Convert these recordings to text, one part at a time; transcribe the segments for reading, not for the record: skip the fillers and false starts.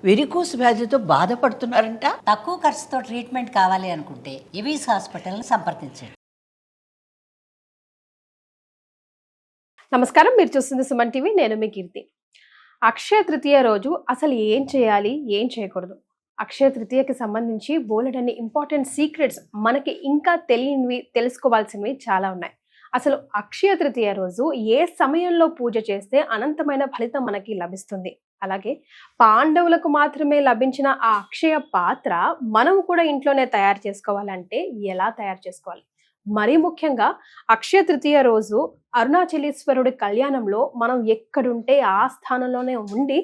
Varicose వ్యాధితో బాధపడుతున్నారంట. తక్కువ ఖర్చుతో ట్రీట్మెంట్ కావాలి అనుకుంటే ఎవిస్ హాస్పిటల్ని సంప్రదించండి. నమస్కారం, మీరు చూస్తుంది సుమన్ టీవీ. నేను మీ కీర్తి. అక్షయ తృతీయ రోజు అసలు ఏం చేయాలి, ఏం చేయకూడదు, అక్షయ తృతీయకి సంబంధించి బోలెడన్ని ఇంపార్టెంట్ సీక్రెట్స్ మనకి ఇంకా తెలియనివి, తెలుసుకోవాల్సినవి చాలా ఉన్నాయి. అసలు అక్షయ తృతీయ రోజు ఏ సమయంలో పూజ చేస్తే అనంతమైన ఫలితం మనకి లభిస్తుంది, అలాగే పాండవులకు మాత్రమే లభించిన ఆ అక్షయ పాత్ర మనం కూడా ఇంట్లోనే తయారు చేసుకోవాలంటే ఎలా తయారు చేసుకోవాలి, మరీ ముఖ్యంగా అక్షయ తృతీయ రోజు అరుణాచలేశ్వరుడి కళ్యాణంలో మనం ఎక్కడుంటే ఆ స్థానంలోనే ఉండి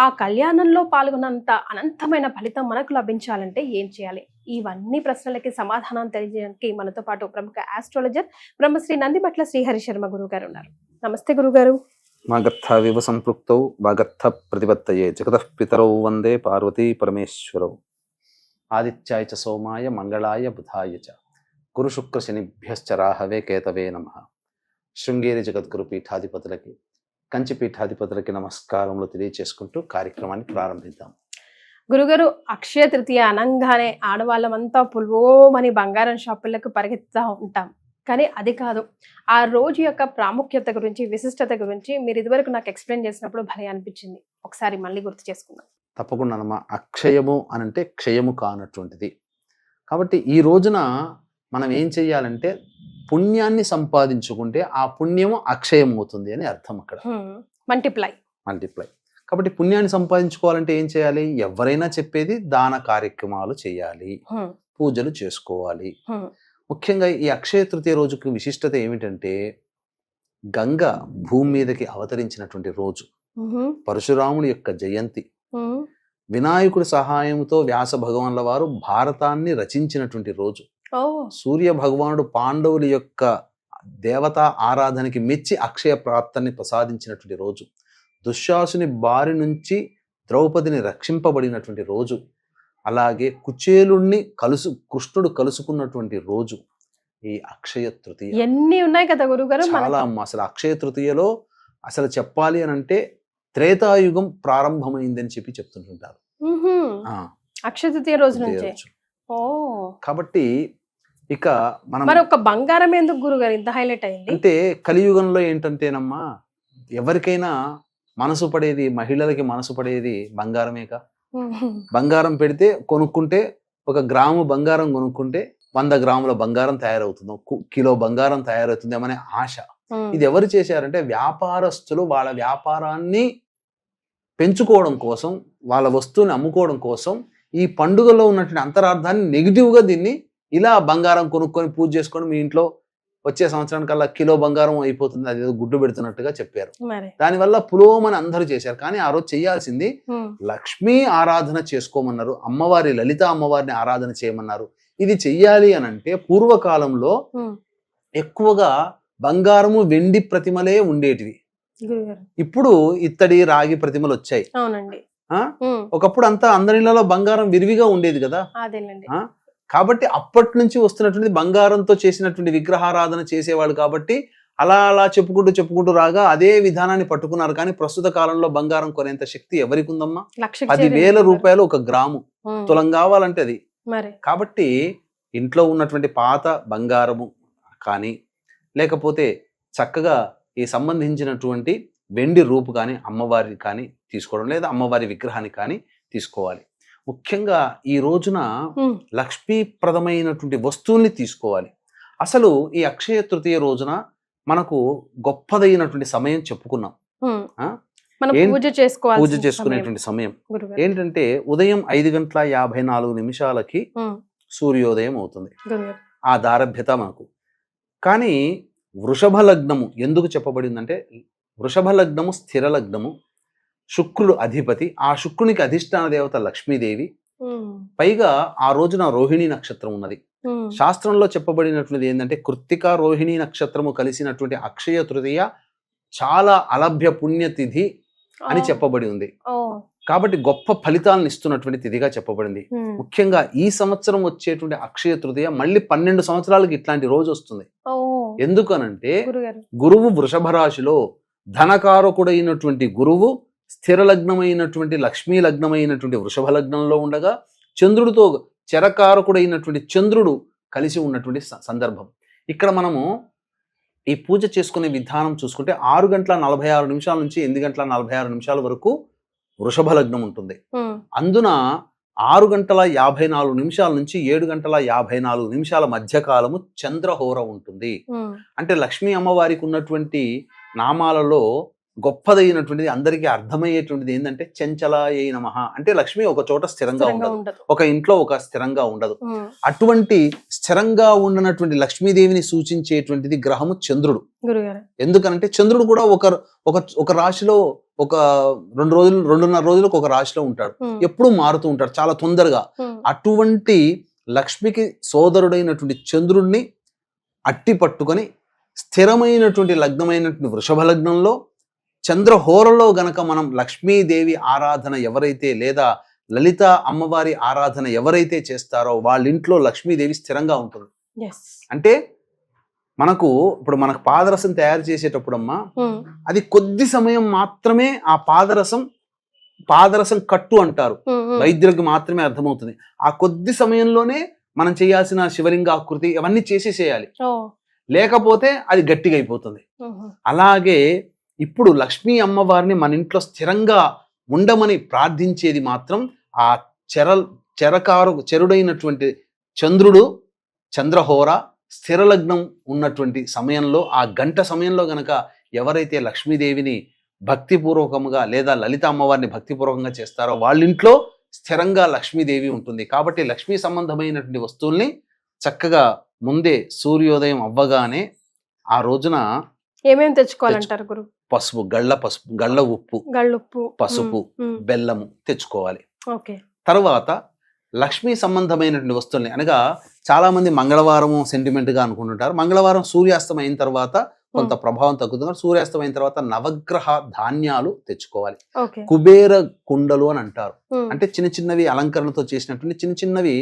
ఆ కళ్యాణంలో పాల్గొన్నంత అనంతమైన ఫలితం మనకు లభించాలంటే ఏం చేయాలి? ఇవన్నీ ప్రశ్నలకి సమాధానం తెలియజేయడానికి మనతో పాటు ప్రముఖ ఆస్ట్రాలజర్ బ్రహ్మశ్రీ నందిబట్ల శ్రీహరి శర్మ గురువు గారు ఉన్నారు. నమస్తే గురుగారు. మాగర్థ వివ సంపృక్తౌ వాగర్థ ప్రతిపత్తయే జగతః పితరౌ వందే పార్వతీ పరమేశ్వరౌ. ఆదిత్యాయ చ సోమాయ మంగళాయ బుధాయ చ గురు శుక్ర శనిభ్యశ్చ రాహవే కేతవే నమః. శృంగేరి జగద్గురు పీఠాధిపతులకి, కంచి పీఠాధిపతులకి నమస్కారములు తెలియచేసుకుంటూ కార్యక్రమాన్ని ప్రారంభిద్దాం. గురుగారు, అక్షయ తృతీయ అనంగానే ఆడవాళ్ళమంతా పుల్వోమని బంగారం షాపులకు పరిగెత్తుతూ ఉంటాం. కానీ అది కాదు, ఆ రోజు యొక్క ప్రాముఖ్యత గురించి, విశిష్టత గురించి మీరు ఇదివరకు నాకు ఎక్స్ప్లెయిన్ చేసినప్పుడు భలే అనిపించింది. ఒకసారి మళ్ళీ గుర్తు చేసుకుందాం. తప్పకుండా. అక్షయము అనంటే క్షయము కానటువంటిది. కాబట్టి ఈ రోజున మనం ఏం చెయ్యాలంటే పుణ్యాన్ని సంపాదించుకుంటే ఆ పుణ్యము అక్షయం అవుతుంది అని అర్థం. అక్కడ మల్టిప్లై. కాబట్టి పుణ్యాన్ని సంపాదించుకోవాలంటే ఏం చేయాలి? ఎవరైనా చెప్పేది దాన కార్యక్రమాలు చేయాలి, పూజలు చేసుకోవాలి. ముఖ్యంగా ఈ అక్షయ తృతీయ రోజుకి విశిష్టత ఏమిటంటే గంగ భూమి మీదకి అవతరించినటువంటి రోజు, పరశురాముడి యొక్క జయంతి, వినాయకుడి సహాయంతో వ్యాస భగవాన్ల వారు భారతాన్ని రచించినటువంటి రోజు, సూర్య భగవానుడు పాండవుల యొక్క దేవతా ఆరాధనకి మెచ్చి అక్షయ ప్రాప్తాన్ని ప్రసాదించినటువంటి రోజు, దుశ్శాసుని బారి నుంచి ద్రౌపదిని రక్షింపబడినటువంటి రోజు, అలాగే కుచేలుణ్ణి కృష్ణుడు కలుసుకున్నటువంటి రోజు ఈ అక్షయ తృతీయ. ఎన్ని ఉన్నాయి కదా గురుగారు. చాలా అమ్మ. అసలు అక్షయ తృతీయలో అసలు చెప్పాలి అని అంటే త్రేతాయుగం ప్రారంభమైందని చెప్తుంటుంటారు అక్షయ తృతీయ రోజు నుంచి. కాబట్టి ఇక మనం ఒక బంగారం ఎందుకు గురుగారు ఇంత హైలైట్ అయింది అంటే కలియుగంలో ఏంటంటేనమ్మా, ఎవరికైనా మనసు పడేది, మహిళలకి మనసు పడేది బంగారమేక. బంగారం పెడితే కొనుక్కుంటే, 1 గ్రాము బంగారం కొనుక్కుంటే 100 గ్రాముల బంగారం తయారవుతుంది, కిలో బంగారం తయారవుతుంది అనే ఆశ. ఇది ఎవరు చేశారంటే వ్యాపారస్తులు వాళ్ళ వ్యాపారాన్ని పెంచుకోవడం కోసం, వాళ్ళ వస్తువుని అమ్ముకోవడం కోసం ఈ పండుగలో ఉన్నటువంటి అంతరార్థాన్ని నెగిటివ్గా దీన్ని ఇలా బంగారం కొనుక్కొని పూజ చేసుకొని మీ ఇంట్లో వచ్చే సంవత్సరానికల్లా కిలో బంగారం అయిపోతుంది, అది ఏదో గుడ్డు పెడుతున్నట్టుగా చెప్పారు. దానివల్ల పులోమని అందరూ చేశారు. కానీ ఆ రోజు చేయాల్సింది లక్ష్మీ ఆరాధన చేసుకోమన్నారు, అమ్మవారి లలిత అమ్మవారిని ఆరాధన చేయమన్నారు. ఇది చెయ్యాలి అని అంటే పూర్వకాలంలో ఎక్కువగా బంగారము వెండి ప్రతిమలే ఉండేటివి. ఇప్పుడు ఇత్తడి రాగి ప్రతిమలు వచ్చాయి. ఒకప్పుడు అంతా అందరిలో బంగారం విరివిగా ఉండేది కదా. కాబట్టి అప్పటి నుంచి వస్తున్నటువంటి బంగారంతో చేసినటువంటి విగ్రహారాధన చేసేవాళ్ళు. కాబట్టి అలా అలా చెప్పుకుంటూ రాగా అదే విధానాన్ని పట్టుకున్నారు. కానీ ప్రస్తుత కాలంలో బంగారం కొనేంత శక్తి ఎవరికి ఉందమ్మా? 10,000 రూపాయలు 1 గ్రాము, తులం కావాలంటే అది. కాబట్టి ఇంట్లో ఉన్నటువంటి పాత బంగారము కానీ, లేకపోతే చక్కగా ఈ సంబంధించినటువంటి వెండి రూపు కానీ అమ్మవారి కానీ తీసుకోవడం, లేదా అమ్మవారి విగ్రహాన్ని కానీ తీసుకోవాలి. ముఖ్యంగా ఈ రోజున లక్ష్మీప్రదమైనటువంటి వస్తువుల్ని తీసుకోవాలి. అసలు ఈ అక్షయ తృతీయ రోజున మనకు గొప్పదైనటువంటి సమయం చెప్పుకున్నాం. పూజ చేసుకునేటువంటి సమయం ఏంటంటే ఉదయం 5:54 సూర్యోదయం అవుతుంది. ఆ దారభ్యత మనకు. కానీ వృషభ లగ్నము ఎందుకు చెప్పబడిందంటే, వృషభ లగ్నము స్థిర లగ్నము, శుక్రుడు అధిపతి, ఆ శుక్రునికి అధిష్టాన దేవత లక్ష్మీదేవి. పైగా ఆ రోజున రోహిణి నక్షత్రం ఉన్నది. శాస్త్రంలో చెప్పబడినటువంటిది ఏంటంటే కృత్తిక రోహిణి నక్షత్రము కలిసినటువంటి అక్షయ తృతీయ చాలా అలభ్య పుణ్యతిథి అని చెప్పబడి ఉంది. కాబట్టి గొప్ప ఫలితాలను ఇస్తున్నటువంటి తిథిగా చెప్పబడింది. ముఖ్యంగా ఈ సంవత్సరం వచ్చేటువంటి అక్షయ తృతీయ మళ్ళీ 12 సంవత్సరాలకి ఇట్లాంటి రోజు వస్తుంది. ఎందుకనంటే గురువు వృషభ రాశిలో ధనకారకుడైనటువంటి గురువు స్థిర లగ్నమైనటువంటి లక్ష్మీ లగ్నమైనటువంటి వృషభ లగ్నంలో ఉండగా చంద్రుడితో చరకారకుడైనటువంటి చంద్రుడు కలిసి ఉన్నటువంటి సందర్భం. ఇక్కడ మనము ఈ పూజ చేసుకునే విధానం చూసుకుంటే 6:46 నుంచి 8:46 వరకు వృషభ లగ్నం ఉంటుంది. అందున 6:54 నుంచి 7:54 మధ్య కాలము చంద్రహోర ఉంటుంది. అంటే లక్ష్మీ అమ్మవారికి ఉన్నటువంటి నామాలలో గొప్పదైనటువంటిది, అందరికీ అర్థమయ్యేటువంటిది ఏంటంటే చంచలాయై నమః. అంటే లక్ష్మి ఒక చోట స్థిరంగా ఉండదు, ఒక ఇంట్లో ఒక స్థిరంగా ఉండదు. అటువంటి స్థిరంగా ఉండనటువంటి లక్ష్మీదేవిని సూచించేటువంటిది గ్రహము చంద్రుడు. ఎందుకనంటే చంద్రుడు కూడా ఒక రాశిలో ఒక 2 రోజులు 2.5 రోజులకు ఒక రాశిలో ఉంటాడు, ఎప్పుడూ మారుతూ ఉంటాడు చాలా తొందరగా. అటువంటి లక్ష్మికి సోదరుడైనటువంటి చంద్రుడిని అట్టి పట్టుకొని స్థిరమైనటువంటి లగ్నమైనటువంటి వృషభ లగ్నంలో చంద్రహోరలో గనక మనం లక్ష్మీదేవి ఆరాధన ఎవరైతే లేదా లలిత అమ్మవారి ఆరాధన ఎవరైతే చేస్తారో వాళ్ళ ఇంట్లో లక్ష్మీదేవి స్థిరంగా ఉంటుంది. అంటే ఇప్పుడు మనకు పాదరసం తయారు చేసేటప్పుడమ్మా అది కొద్ది సమయం మాత్రమే. ఆ పాదరసం కట్టు అంటారు, వైద్యులకు మాత్రమే అర్థమవుతుంది. ఆ కొద్ది సమయంలోనే మనం చేయాల్సిన శివలింగ ఆకృతి అవన్నీ చేసేసేయాలి, లేకపోతే అది గట్టిగా అయిపోతుంది. అలాగే ఇప్పుడు లక్ష్మీ అమ్మవారిని మన ఇంట్లో స్థిరంగా ఉండమని ప్రార్థించేది మాత్రం ఆ చెరుడైనటువంటి చంద్రుడు చంద్రహోర స్థిర లగ్నం ఉన్నటువంటి సమయంలో, ఆ గంట సమయంలో గనక ఎవరైతే లక్ష్మీదేవిని భక్తిపూర్వకంగా లేదా లలిత అమ్మవారిని భక్తిపూర్వకంగా చేస్తారో వాళ్ళ ఇంట్లో స్థిరంగా లక్ష్మీదేవి ఉంటుంది. కాబట్టి లక్ష్మీ సంబంధమైనటువంటి వస్తువుల్ని చక్కగా ముందే సూర్యోదయం అవ్వగానే ఆ రోజున ఏమేమి తెచ్చుకోవాలంటారు గురు? పసుపు, గళ్ళ ఉప్పు, పసుపు, బెల్లము తెచ్చుకోవాలి. తర్వాత లక్ష్మీ సంబంధమైనటువంటి వస్తువుల్ని, అనగా చాలా మంది మంగళవారము సెంటిమెంట్ గా అనుకుంటుంటారు. మంగళవారం సూర్యాస్తం అయిన తర్వాత కొంత ప్రభావం తగ్గుతుంది. సూర్యాస్తం అయిన తర్వాత నవగ్రహ ధాన్యాలు తెచ్చుకోవాలి. కుబేర కుండలు అని అంటారు. అంటే చిన్న చిన్నవి అలంకరణతో చేసినటువంటి చిన్న చిన్నవి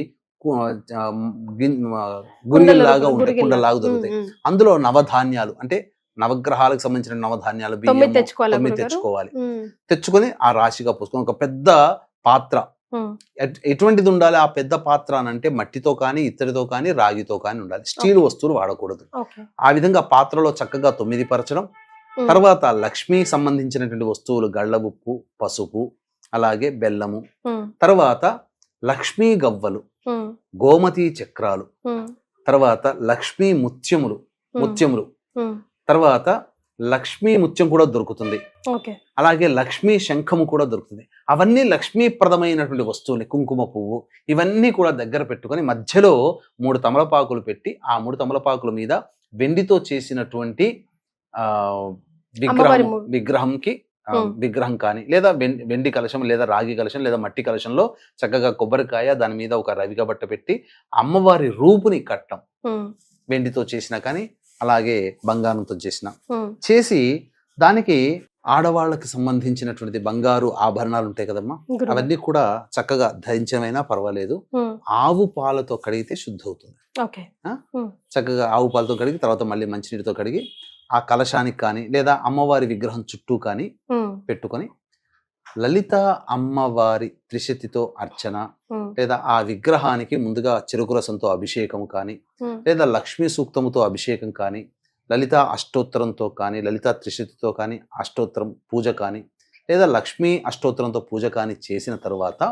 గురిలాగా ఉంటాయి, కుండలాగా దొరుకుతాయి. అందులో నవధాన్యాలు అంటే నవగ్రహాలకు సంబంధించిన నవధాన్యాలు 9 తెచ్చుకోవాలి. తెచ్చుకొని ఆ రాశిగా పోసుకొని ఒక పెద్ద పాత్ర, ఎటువంటిది ఉండాలి ఆ పెద్ద పాత్ర అనంటే మట్టితో కానీ ఇత్తడితో కానీ రాగితో కానీ ఉండాలి, స్టీల్ వస్తువులు వాడకూడదు. ఆ విధంగా పాత్రలో చక్కగా 9 పరచడం. తర్వాత లక్ష్మీ సంబంధించినటువంటి వస్తువులు గళ్ళ ఉప్పు, పసుపు, అలాగే బెల్లము, తర్వాత లక్ష్మీ గవ్వలు, గోమతి చక్రాలు, తర్వాత లక్ష్మీ ముత్యములు, తర్వాత లక్ష్మీ ముత్యం కూడా దొరుకుతుంది, అలాగే లక్ష్మీ శంఖము కూడా దొరుకుతుంది. అవన్నీ లక్ష్మీప్రదమైనటువంటి వస్తువులు. కుంకుమ పువ్వు ఇవన్నీ కూడా దగ్గర పెట్టుకొని మధ్యలో 3 తమలపాకులు పెట్టి ఆ 3 తమలపాకుల మీద వెండితో చేసినటువంటి విగ్రహం కానీ లేదా వెండి కలశం లేదా రాగి కలశం లేదా మట్టి కలశంలో చక్కగా కొబ్బరికాయ, దాని మీద ఒక రవిక బట్ట పెట్టి అమ్మవారి రూపుని కట్టం, వెండితో చేసిన కానీ అలాగే బంగారంతో చేసి దానికి ఆడవాళ్ళకి సంబంధించినటువంటి బంగారు ఆభరణాలు ఉంటాయి కదమ్మా, అవన్నీ కూడా చక్కగా ధరించమైనా పర్వాలేదు, ఆవు పాలతో కడిగితే శుద్ధి అవుతుంది. చక్కగా ఆవు పాలతో కడిగి తర్వాత మళ్ళీ మంచినీటితో కడిగి ఆ కలశానికి కానీ లేదా అమ్మవారి విగ్రహం చుట్టూ కానీ పెట్టుకొని లలిత అమ్మవారి త్రిశతితో అర్చన లేదా ఆ విగ్రహానికి ముందుగా చెరుకు రసంతో అభిషేకం కానీ లేదా లక్ష్మీ సూక్తముతో అభిషేకం కానీ లలిత అష్టోత్తరంతో కానీ లలిత త్రిశతితో కానీ అష్టోత్తరం పూజ కానీ లేదా లక్ష్మీ అష్టోత్తరంతో పూజ కానీ చేసిన తర్వాత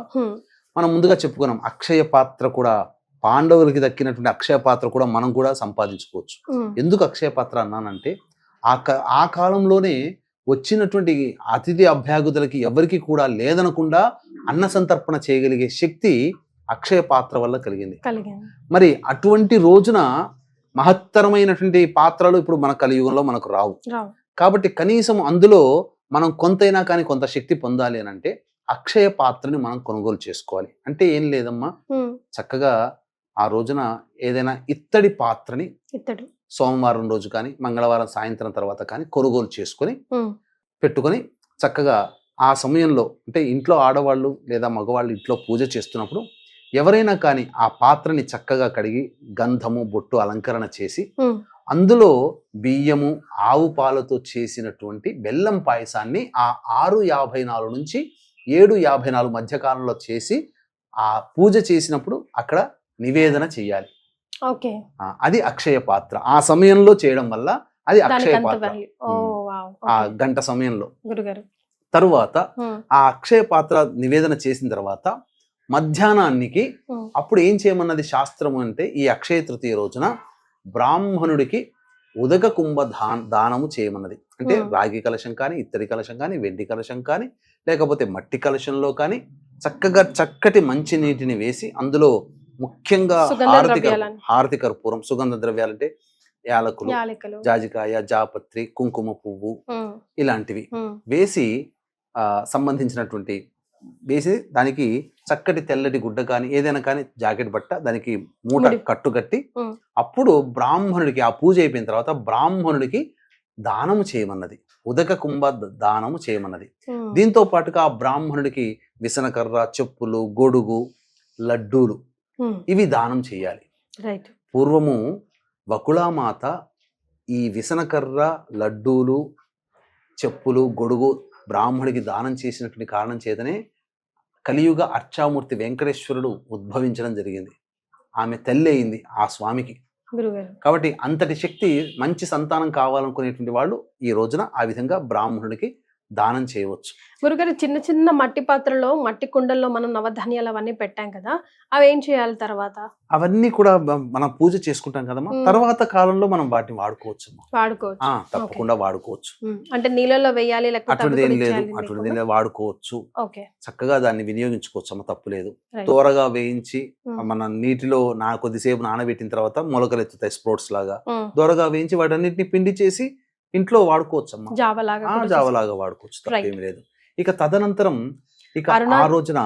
మనం ముందుగా చెప్పుకున్నాం అక్షయ పాత్ర కూడా, పాండవులకి దక్కినటువంటి అక్షయ పాత్ర కూడా మనం కూడా సంపాదించుకోవచ్చు. ఎందుకు అక్షయ పాత్ర అన్నానంటే ఆ కాలంలోనే వచ్చినటువంటి అతిథి అభ్యాగతులకి ఎవరికి కూడా లేదనకుండా అన్న సంతర్పణ చేయగలిగే శక్తి అక్షయ పాత్ర వల్ల కలిగింది. మరి అటువంటి రోజున మహత్తరమైనటువంటి పాత్రలు ఇప్పుడు మన కలియుగంలో మనకు రావు. కాబట్టి కనీసం అందులో మనం కొంతైనా కానీ కొంత శక్తి పొందాలి అని అంటే అక్షయ పాత్రని మనం కొనుగోలు చేసుకోవాలి. అంటే ఏం లేదమ్మా, చక్కగా ఆ రోజున ఏదైనా ఇత్తడి పాత్రని సోమవారం రోజు కానీ మంగళవారం సాయంత్రం తర్వాత కానీ కొనుగోలు చేసుకొని పెట్టుకొని చక్కగా ఆ సమయంలో అంటే ఇంట్లో ఆడవాళ్ళు లేదా మగవాళ్ళు ఇంట్లో పూజ చేస్తున్నప్పుడు ఎవరైనా కానీ ఆ పాత్రని చక్కగా కడిగి గంధము బొట్టు అలంకరణ చేసి అందులో బియ్యము ఆవు పాలతో చేసినటువంటి బెల్లం పాయసాన్ని ఆ 6:54 నుంచి 7:54 మధ్య కాలంలో చేసి ఆ పూజ చేసినప్పుడు అక్కడ నివేదన చేయాలి. ఓకే. అది అక్షయ పాత్ర. ఆ సమయంలో చేయడం వల్ల అది అక్షయ దానికి అంత పాత్ర. వాల్యూ. ఓ వావ్. ఆ ఓకే. గంట సమయంలో గురుగారు. తరువాత ఆ అక్షయ పాత్ర నివేదన చేసిన తర్వాత మధ్యాహ్నానికి అప్పుడు ఏం చేయమన్నది శాస్త్రము అంటే, ఈ అక్షయ తృతీయ రోజున బ్రాహ్మణుడికి ఉదక కుంభ దానము చేయమన్నది. అంటే రాగి కలశం కానీ, ఇత్తడి కలశం కానీ, వెండి కలశం కానీ, లేకపోతే మట్టి కలశంలో కానీ చక్కగా చక్కటి మంచి నీటిని వేసి అందులో ముఖ్యంగా హారతి కర్పూరం, సుగంధ ద్రవ్యాలంటే యాలకులు, జాజికాయ, జాపత్రి, కుంకుమ పువ్వు ఇలాంటివి వేసి సంబంధించినటువంటి వేసి దానికి చక్కటి తెల్లటి గుడ్డ కానీ ఏదైనా కానీ జాకెట్ బట్ట దానికి మూట కట్టుకట్టి అప్పుడు బ్రాహ్మణుడికి ఆ పూజ అయిపోయిన తర్వాత బ్రాహ్మణుడికి దానము చేయమన్నది. ఉదక కుంభ దానము చేయమన్నది. దీంతో పాటుగా ఆ బ్రాహ్మణుడికి విసనకర్ర, చెప్పులు, గొడుగు, లడ్డూలు ఇవి దానం చేయాలి. పూర్వము వకుళామాత ఈ విసనకర్ర, లడ్డూలు, చెప్పులు, గొడుగు బ్రాహ్మణుడికి దానం చేసినటువంటి కారణం చేతనే కలియుగ అర్చామూర్తి వెంకటేశ్వరుడు ఉద్భవించడం జరిగింది. ఆమె తల్లి అయింది ఆ స్వామికి. కాబట్టి అంతటి శక్తి, మంచి సంతానం కావాలనుకునేటువంటి వాళ్ళు ఈ రోజున ఆ విధంగా బ్రాహ్మణుడికి దానం చేయవచ్చు. గురుగారు, చిన్న చిన్న మట్టి పాత్రలో, మట్టి కుండల్లో మనం నవధాన్యాలు అవన్నీ పెట్టాం కదా, అవి ఏం చేయాలి తర్వాత? అవన్నీ కూడా మనం పూజ చేసుకుంటాం కదమ్మా, తర్వాత కాలంలో మనం వాటిని వాడుకోవచ్చు. తప్పకుండా వాడుకోవచ్చు. అంటే నీళ్ళలో వేయాలి అటువంటిది ఏం లేదు, అటువంటిది వాడుకోవచ్చు. చక్కగా దాన్ని వినియోగించుకోవచ్చు అమ్మ, తప్పు లేదు. త్వరగా వేయించి మన నీటిలో కొద్దిసేపు నానబెట్టిన తర్వాత మొలకలు ఎత్తుతాయి స్ప్రోట్స్ లాగా. త్వరగా వేయించి వాటన్నిటిని పిండి చేసి ఇంట్లో వాడుకోవచ్చు అమ్మా, జావలాగా వాడుకోవచ్చు, తప్పేమి లేదు. ఇక తదనంతరం ఇక ఆ రోజున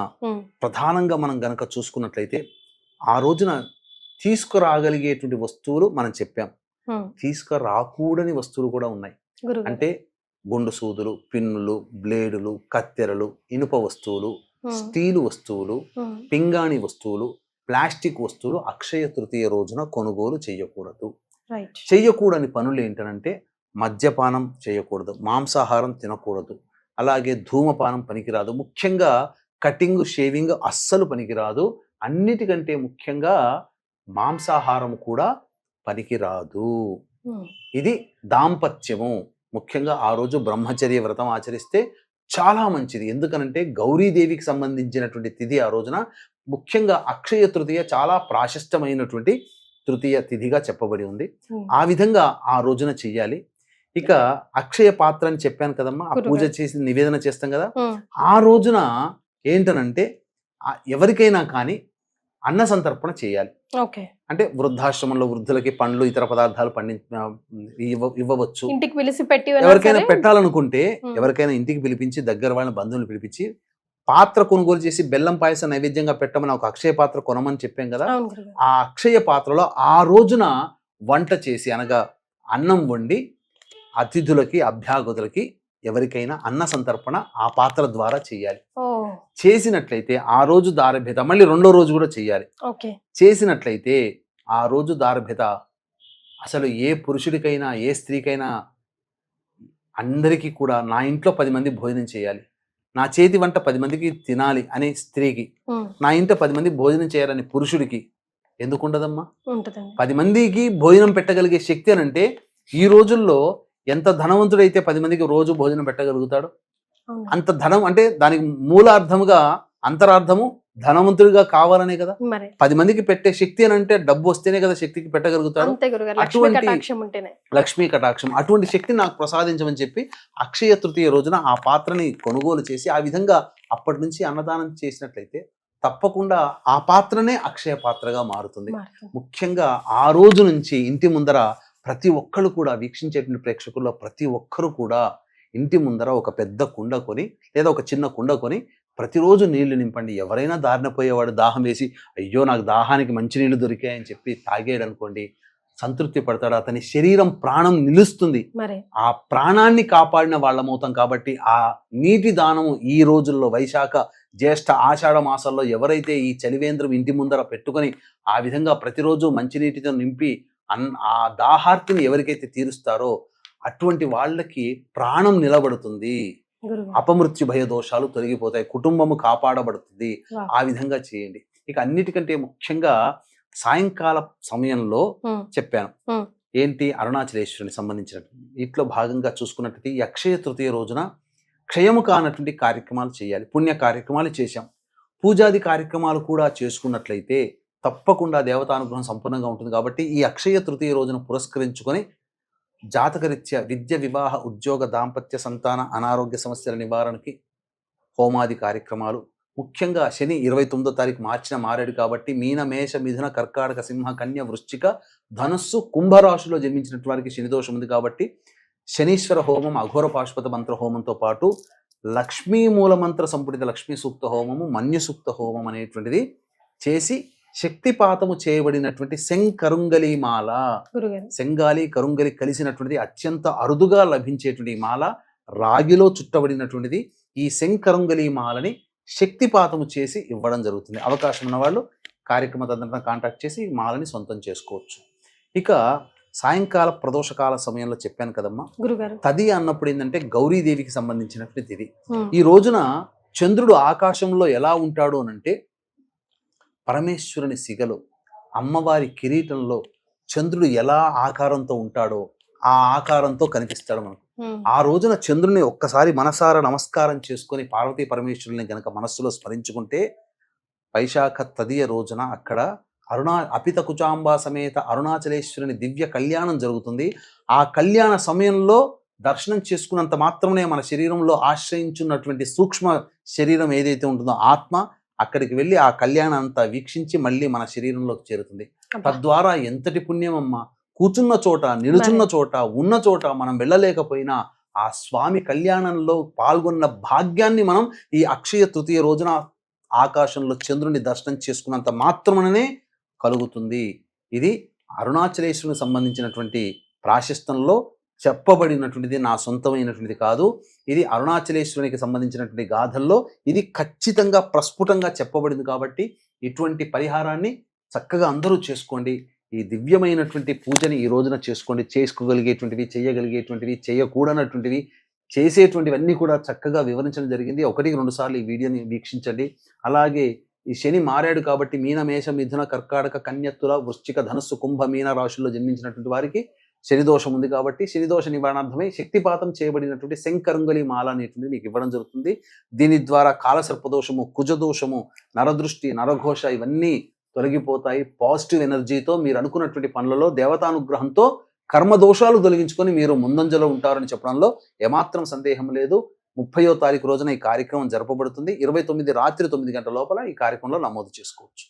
ప్రధానంగా మనం గనక చూసుకున్నట్లయితే ఆ రోజున తీసుకురాగలిగేటువంటి వస్తువులు మనం చెప్పాం, తీసుకురాకూడని వస్తువులు కూడా ఉన్నాయి. అంటే గుండు సూదులు, పిన్నులు, బ్లేడులు, కత్తెరలు, ఇనుప వస్తువులు, స్టీలు వస్తువులు, పింగాణి వస్తువులు, ప్లాస్టిక్ వస్తువులు అక్షయ తృతీయ రోజున కొనుగోలు చేయకూడదు. చెయ్యకూడని పనులు ఏంటంటే మద్యపానం చేయకూడదు, మాంసాహారం తినకూడదు, అలాగే ధూమపానం పనికిరాదు, ముఖ్యంగా కటింగ్, షేవింగ్ అస్సలు పనికిరాదు. అన్నిటికంటే ముఖ్యంగా మాంసాహారం కూడా పనికిరాదు. ఇది దాంపత్యము. ముఖ్యంగా ఆ రోజు బ్రహ్మచర్య వ్రతం ఆచరిస్తే చాలా మంచిది. ఎందుకనంటే గౌరీదేవికి సంబంధించినటువంటి తిథి ఆ రోజున. ముఖ్యంగా అక్షయ తృతీయ చాలా ప్రాశస్త్యమైనటువంటి తృతీయ తిథిగా చెప్పబడి ఉంది. ఆ విధంగా ఆ రోజున చెయ్యాలి. ఇక అక్షయ పాత్ర అని చెప్పాను కదమ్మా, ఆ పూజ చేసి నివేదన చేస్తాం కదా, ఆ రోజున ఏంటనంటే ఎవరికైనా కానీ అన్న సంతర్పణ చేయాలి. అంటే వృద్ధాశ్రమంలో వృద్ధులకి పండ్లు, ఇతర పదార్థాలు ఇవ్వవచ్చు. ఎవరికైనా పెట్టాలనుకుంటే ఎవరికైనా ఇంటికి పిలిపించి, దగ్గర వాళ్ళని బంధువులు పిలిపించి పాత్ర కొనుగోలు చేసి బెల్లం పాయసం నైవేద్యంగా పెట్టమని ఒక అక్షయ పాత్ర కొనమని చెప్పాం కదా, ఆ అక్షయ పాత్రలో ఆ రోజున వంట చేసి, అనగా అన్నం వండి అతిథులకి, అభ్యాగతులకి ఎవరికైనా అన్న సంతర్పణ ఆ పాత్ర ద్వారా చేయాలి. చేసినట్లయితే ఆ రోజు దారభేద మళ్ళీ రెండో రోజు కూడా చేయాలి. చేసినట్లయితే ఆ రోజు దారభేద అసలు ఏ పురుషుడికైనా ఏ స్త్రీకైనా అందరికీ కూడా నా ఇంట్లో 10 మంది భోజనం చేయాలి, నా చేతి వంట 10 మందికి తినాలి అనే స్త్రీకి, నా ఇంట్లో 10 మంది భోజనం చేయాలని పురుషుడికి ఎందుకుండదమ్మా? 10 మందికి భోజనం పెట్టగలిగే శక్తి అని అంటే ఈ రోజుల్లో ఎంత ధనవంతుడైతే 10 మందికి రోజు భోజనం పెట్టగలుగుతాడు. అంత ధనం అంటే దానికి మూలార్థముగా అంతరార్థము ధనవంతుడిగా కావాలనే కదా. 10 మందికి పెట్టే శక్తి అని అంటే డబ్బు వస్తేనే కదా శక్తికి పెట్టగలుగుతాడు. లక్ష్మీ కటాక్షం, అటువంటి శక్తి నాకు ప్రసాదించమని చెప్పి అక్షయ తృతీయ రోజున ఆ పాత్రని కొనుగోలు చేసి ఆ విధంగా అప్పటి నుంచి అన్నదానం చేసినట్లయితే తప్పకుండా ఆ పాత్రనే అక్షయ పాత్రగా మారుతుంది. ముఖ్యంగా ఆ రోజు నుంచి ఇంటి ముందర ప్రతి ఒక్కరు కూడా, వీక్షించేటువంటి ప్రేక్షకుల్లో ప్రతి ఒక్కరు కూడా ఇంటి ముందర ఒక పెద్ద కుండ కొని లేదా ఒక చిన్న కుండ కొని ప్రతిరోజు నీళ్లు నింపండి. ఎవరైనా దారిన పోయేవాడు దాహం వేసి అయ్యో నాకు దాహానికి మంచినీళ్ళు దొరికాయని చెప్పి తాగేయడం అనుకోండి, సంతృప్తి పడతాడు, అతని శరీరం, ప్రాణం నిలుస్తుంది. ఆ ప్రాణాన్ని కాపాడిన వాళ్ళమవుతాం. కాబట్టి ఆ నీటి దానము ఈ రోజుల్లో వైశాఖ, జ్యేష్ఠ, ఆషాఢ మాసాల్లో ఎవరైతే ఈ చలివేంద్రం ఇంటి ముందర పెట్టుకొని ఆ విధంగా ప్రతిరోజు మంచినీటితో నింపి ఆ దాహార్తిని ఎవరికైతే తీరుస్తారో అటువంటి వాళ్ళకి ప్రాణం నిలబడుతుంది, గురుగారు. అపమృత్యు భయ దోషాలు తొలగిపోతాయి, కుటుంబము కాపాడబడుతుంది. వా. ఆ విధంగా చేయండి. ఇక అన్నిటికంటే ముఖ్యంగా సాయంకాల సమయంలో చెప్పాను Hmm. ఏంటి, అరుణాచలేశ్వరుని సంబంధించినటువంటి వీటిలో భాగంగా చూసుకున్నట్లయితే ఈ అక్షయ తృతీయ రోజున క్షయము కానటువంటి కార్యక్రమాలు చేయాలి. పుణ్య కార్యక్రమాలు చేశాం, పూజాది కార్యక్రమాలు కూడా చేసుకున్నట్లయితే తప్పకుండా దేవతానుగ్రహం సంపూర్ణంగా ఉంటుంది. కాబట్టి ఈ అక్షయ తృతీయ రోజున పురస్కరించుకొని జాతకరీత్యా విద్య, వివాహ, ఉద్యోగ, దాంపత్య, సంతాన, అనారోగ్య సమస్యల నివారణకి హోమాది కార్యక్రమాలు, ముఖ్యంగా శని 29వ తారీఖు మార్చిన మారాడు కాబట్టి మీన, మేష, మిథున, కర్కాటక, సింహ, కన్య, వృశ్చిక, ధనుస్సు, కుంభరాశిలో జన్మించినటువంటి వారికి శని దోషం ఉంది కాబట్టి శనీశ్వర హోమం, అఘోర పాశుపత మంత్ర హోమంతో పాటు లక్ష్మీ మూల మంత్ర సంపుటిత లక్ష్మీ సూక్త హోమము, మన్యు సూక్త హోమం అనేటువంటిది చేసి శక్తిపాతము చేయబడినటువంటి శంకరుంగలి మాల, గురుగారు. శంగాలి కరుంగలి కలిసినటువంటిది అత్యంత అరుదుగా లభించేటువంటి మాల, రాగిలో చుట్టబడినటువంటిది. ఈ శంకరుంగలి మాలని శక్తిపాతము చేసి ఇవ్వడం జరుగుతుంది. అవకాశం ఉన్న వాళ్ళు కార్యక్రమ తదనంతరం కాంటాక్ట్ చేసి ఈ మాలని సొంతం చేసుకోవచ్చు. ఇక సాయంకాల ప్రదోషకాల సమయంలో చెప్పాను కదమ్మా, గురుగారు. తది అన్నప్పుడు ఏంటంటే గౌరీదేవికి సంబంధించినటువంటి తిథి. ఈ రోజున చంద్రుడు ఆకాశంలో ఎలా ఉంటాడు అనంటే పరమేశ్వరుని సిగలో, అమ్మవారి కిరీటంలో చంద్రుడు ఎలా ఆకారంతో ఉంటాడో ఆ ఆకారంతో కనిపిస్తాడు మనకు. ఆ రోజున చంద్రుని ఒక్కసారి మనసారా నమస్కారం చేసుకొని పార్వతీ పరమేశ్వరుని గనక మనస్సులో స్మరించుకుంటే వైశాఖ తదియ రోజున అక్కడ అపిత కుచాంబ సమేత అరుణాచలేశ్వరుని దివ్య కళ్యాణం జరుగుతుంది. ఆ కళ్యాణ సమయంలో దర్శనం చేసుకున్నంత మాత్రమే మన శరీరంలో ఆశ్రయించున్నటువంటి సూక్ష్మ శరీరం ఏదైతే ఉంటుందో ఆత్మ అక్కడికి వెళ్ళి ఆ కళ్యాణం అంతా వీక్షించి మళ్ళీ మన శరీరంలోకి చేరుతుంది. తద్వారా ఎంతటి పుణ్యమమ్మా, కూర్చున్న చోట, నిలుచున్న చోట, ఉన్న చోట మనం వెళ్ళలేకపోయినా ఆ స్వామి కళ్యాణంలో పాల్గొన్న భాగ్యాన్ని మనం ఈ అక్షయ తృతీయ రోజున ఆకాశంలో చంద్రుని దర్శనం చేసుకున్నంత మాత్రమనే కలుగుతుంది. ఇది అరుణాచలేశ్వరునికి సంబంధించినటువంటి ప్రాశస్తంలో చెప్పబడినటువంటిది, నా సొంతమైనటువంటిది కాదు. ఇది అరుణాచలేశ్వరునికి సంబంధించినటువంటి గాథల్లో ఇది ఖచ్చితంగా ప్రస్ఫుటంగా చెప్పబడింది. కాబట్టి ఇటువంటి పరిహారాన్ని చక్కగా అందరూ చేసుకోండి. ఈ దివ్యమైనటువంటి పూజని ఈ రోజున చేసుకోండి. చేసుకోగలిగేటువంటివి, చేయగలిగేటువంటివి, చేయకూడనటువంటివి, చేసేటువంటివన్నీ కూడా చక్కగా వివరించడం జరిగింది. 1-2 సార్లు ఈ వీడియోని వీక్షించండి. అలాగే ఈ శని మారాడు కాబట్టి మీన, మేష, మిథున, కర్కాటక, కన్య, తుల, వృశ్చిక, ధనుస్సు, కుంభ, మీన రాశుల్లో జన్మించినటువంటి వారికి శని దోషం ఉంది కాబట్టి శని దోష నివారణార్థమై శక్తిపాతం చేయబడినటువంటి శంకరుంగలి మాల అనేటువంటిది మీకు ఇవ్వడం జరుగుతుంది. దీని ద్వారా కాలసర్పదోషము, కుజదోషము, నరదృష్టి, నరఘోష ఇవన్నీ తొలగిపోతాయి. పాజిటివ్ ఎనర్జీతో మీరు అనుకున్నటువంటి పనులలో దేవతానుగ్రహంతో కర్మదోషాలు తొలగించుకొని మీరు ముందంజలో ఉంటారని చెప్పడంలో ఏమాత్రం సందేహం లేదు. 30వ తారీఖు రోజున ఈ కార్యక్రమం జరపబడుతుంది. 29 రాత్రి 9 గంటల లోపల ఈ కార్యక్రమంలో నమోదు చేసుకోవచ్చు.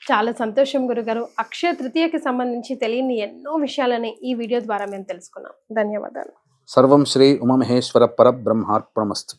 చాలా సంతోషం గురుగారు. అక్షయ తృతీయకి సంబంధించి తెలియని ఎన్నో విషయాలని ఈ వీడియో ద్వారా మేము తెలుసుకున్నాం. ధన్యవాదాలు. సర్వం శ్రీ ఉమామహేశ్వర పరబ్రహ్మార్పణమస్తు.